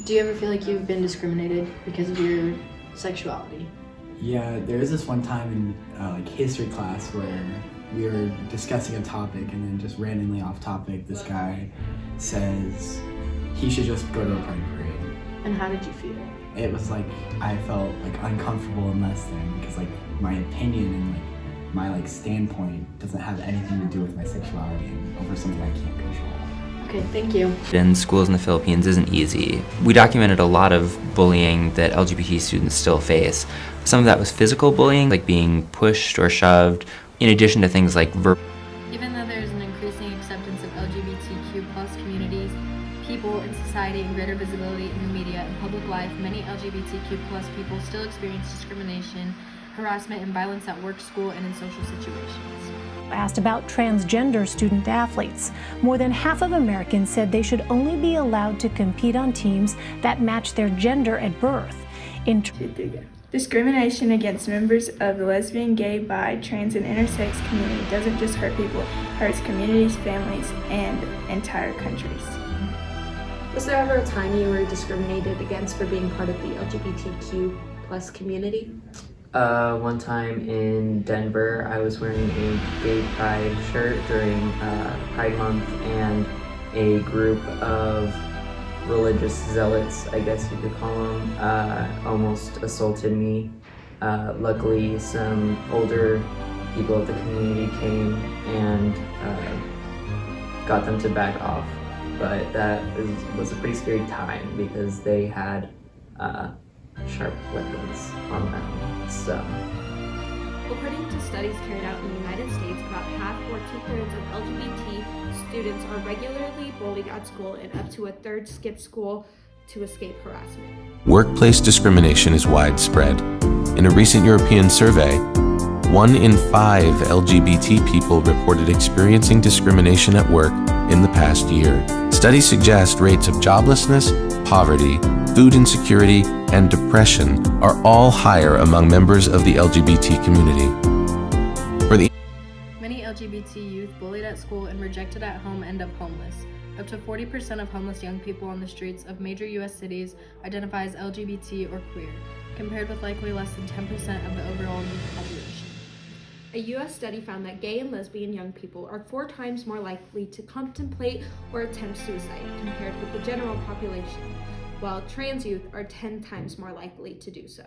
Do you ever feel like you've been discriminated because of your sexuality? Yeah, there was this one time in history class where we were discussing a topic and then just randomly off topic, this guy says he should just go to a pride parade. And how did you feel? It was like, I felt like uncomfortable and less than, because like my opinion and like my standpoint doesn't have anything to do with my sexuality and over something I can't control. Okay, thank you. In schools in the Philippines isn't easy. We documented a lot of bullying that LGBT students still face. Some of that was physical bullying, like being pushed or shoved, in addition to things like verbal. Even though there is an increasing acceptance of LGBTQ plus communities, people in society, and greater visibility in the media and public life, many LGBTQ plus people still experience discrimination, harassment, and violence at work, school, and in social situations. Asked about transgender student athletes, more than half of Americans said they should only be allowed to compete on teams that match their gender at birth. Discrimination against members of the lesbian, gay, bi, trans, and intersex community doesn't just hurt people, it hurts communities, families, and entire countries. Was there ever a time you were discriminated against for being part of the LGBTQ plus community? One time in Denver, I was wearing a gay pride shirt during Pride Month, and a group of religious zealots, I guess you could call them, almost assaulted me. Luckily, some older people of the community came and got them to back off, but that was a pretty scary time because they had sharp weapons on them. So, According to studies carried out in the United States, about half or 2/3 of LGBT students are regularly bullied at school, and up to a third skip school to escape harassment. Workplace discrimination is widespread. In a recent European survey, 1 in 5 LGBT people reported experiencing discrimination at work in the past year. Studies suggest rates of joblessness, poverty, food insecurity, and depression are all higher among members of the LGBT community. Many LGBT youth bullied at school and rejected at home end up homeless. Up to 40% of homeless young people on the streets of major U.S. cities identify as LGBT or queer, compared with likely less than 10% of the overall youth population. A U.S. study found that gay and lesbian young people are 4 times more likely to contemplate or attempt suicide compared with the general population, while trans youth are 10 times more likely to do so.